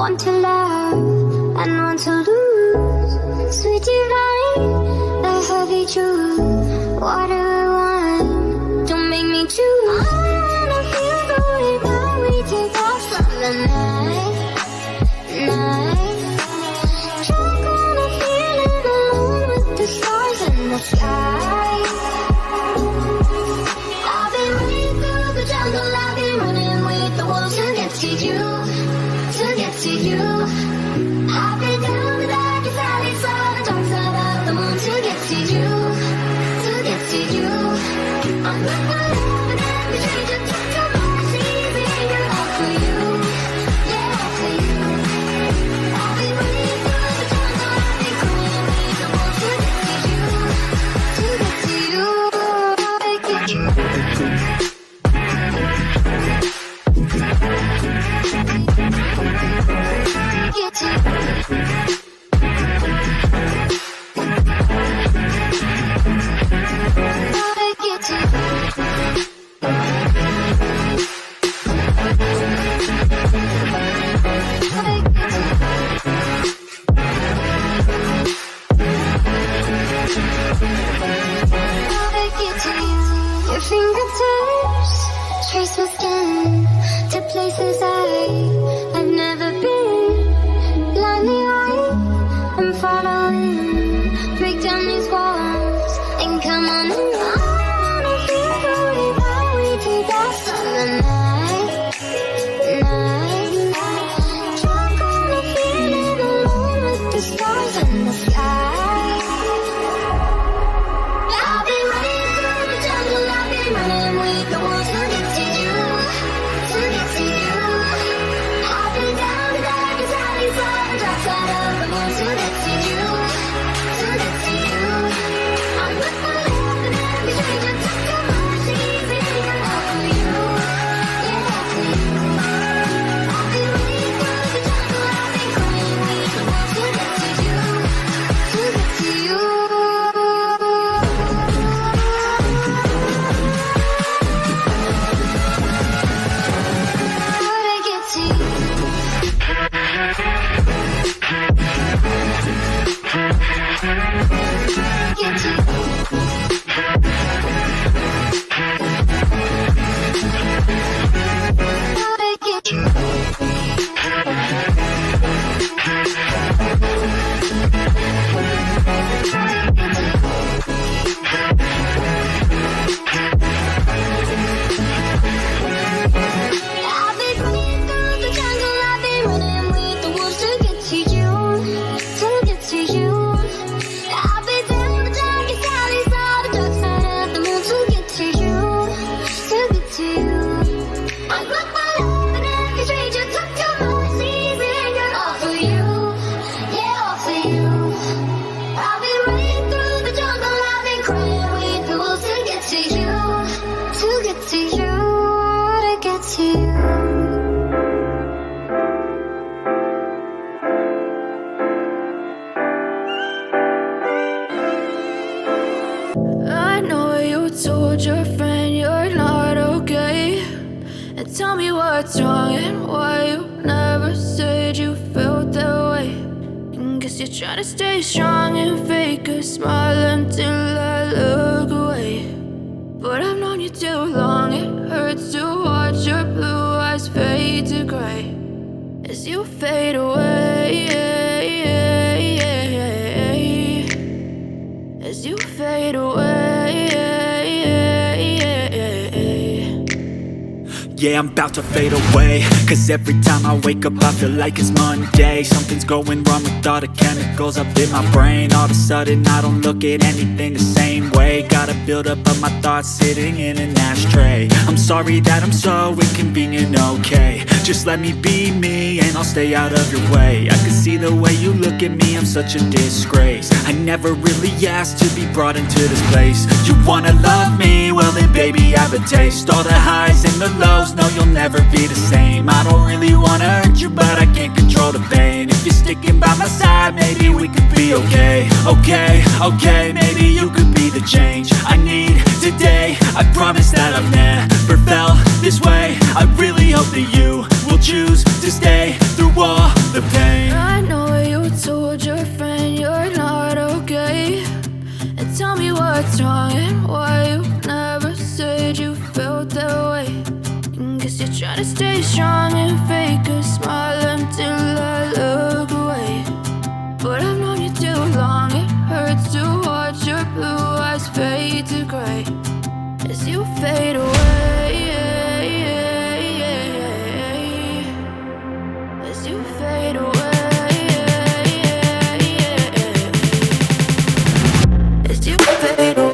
One to love and one to lose. Sweet divine, the heavy truth. What do I want? Don't make me choose. I wanna feel the way that we take off from the night. Drunk on a feeling alone with the stars in the sky. I've been running through the jungle, I've been running with the wolves to get to you, to get to you. I've been down the darkest alleys, saw the dark side of the moon to get to you, to get to you. I'm not gonna love and every stranger talk to my easy anger all for you, yeah, all for you. I've been running through the jungle, I've been crying with the wolves to get to you, to get to you, get to you. Get to your fingertips trace my skin to places I've never been. Blindly right, I'm following. Break down these walls and come on in. I wanna feel the way that we take off from the night. Drunk on a feeling alone with the stars in the sky. I've been running through the jungle, I've been running with the wolves to get to you, to get to you. I've been down the darkest alleys, saw the dark side of the moon to get to you, to get to you. I'm not gonna love and every stranger talk to my easy anger all for you, yeah, all for you. I've been running through the jungle, I've been crying with the wolves to get to you, to get to you. I've been running through the jungle, I've been running with the wolves to get to you, to get to you. I've been down the darkest alleys, saw the dark side of the moon to get to you, to get to you. I'm not my love and every stranger talk to my easy anger all for you, yeah, all for you. I've been running through the jungle, I've been crying with the wolves to get to you, to get to you, to get to you. I know you told your friend you're not okay, and tell me what's wrong and why you never said you felt that way. And guess you're trying to stay strong and fake a smile until I look away. But I've known you too long, it hurts to watch your blue eyes fade to gray as you fade away, as you fade away. Yeah, I'm about to fade away, cause every time I wake up I feel like it's Monday. Something's going wrong with all the chemicals up in my brain. All of a sudden I don't look at anything the same way. Gotta build up of my thoughts sitting in an ashtray. I'm sorry that I'm so inconvenient, okay. Just let me be me and I'll stay out of your way. I can see the way you look at me, I'm such a disgrace. I never really asked to be brought into this place. You wanna love me? Well then baby I have a taste. All the highs and the lows, no you'll never be the same. I don't really wanna hurt you but I can't control the pain. If you're sticking by my side maybe we could be okay. Okay, maybe you could be the change I need today. I promise that I've never felt this way. I really hope that you will will choose to stay through all the pain. I know you told your friend you're not okay, and tell me what's wrong and why you never said you felt that way. And guess you're trying to stay strong and fake a smile until I look away. But I've known you too long, it hurts to watch your blue eyes fade to gray as you fade away, as you fade away, as you fade away, as you fade away.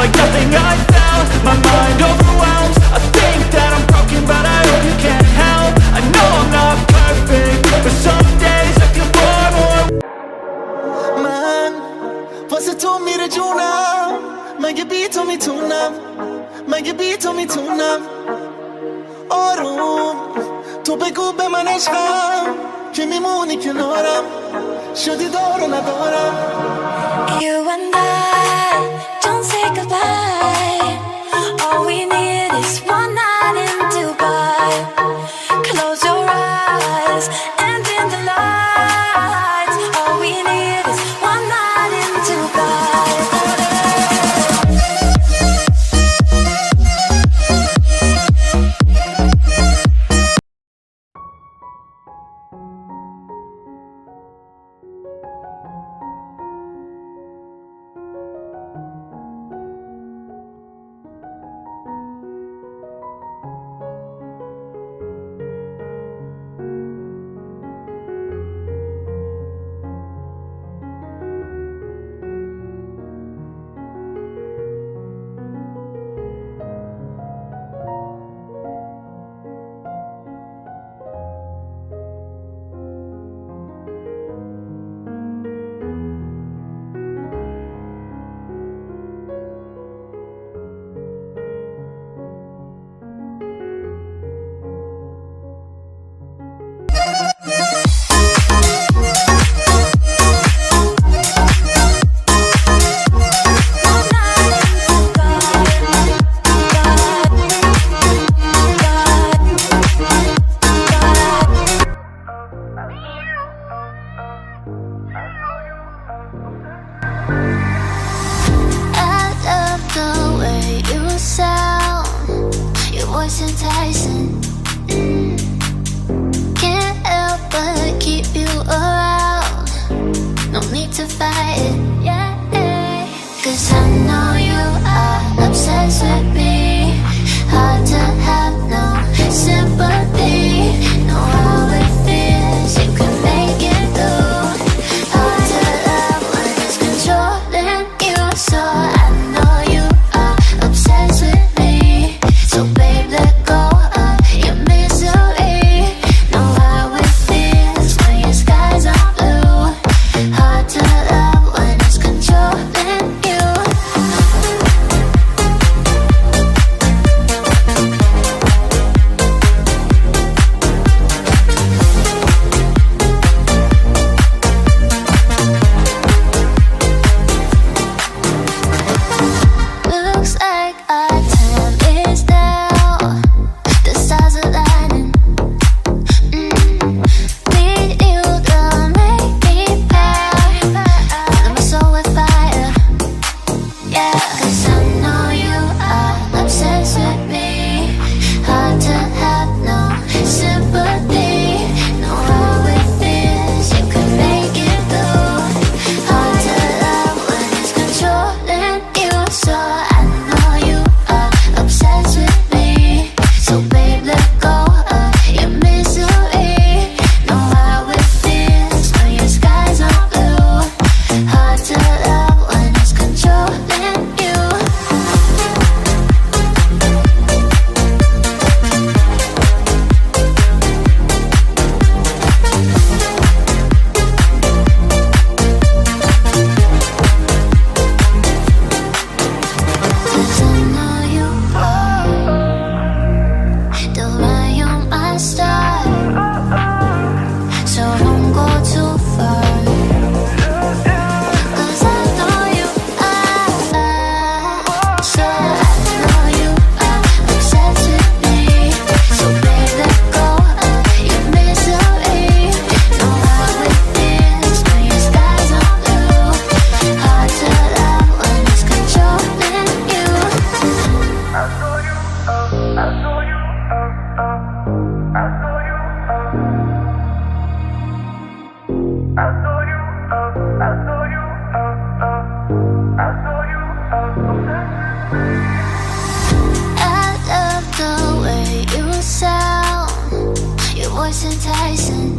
Like nothing I felt, my mind overwhelms. I think that I'm broken, but I hope you can't help. I know I'm not perfect, but some days I feel far more. من واسه تو میره جونم، مگه بی تو میتونم، مگه بی تو میتونم. آروم تو بگو به من عشقم که میمونی کنارم، شدی دار و ندارم. You and I don't say goodbye. All we need is one night in Dubai. Close your eyes and in the lights. All we need is one night in Dubai. voice enticing.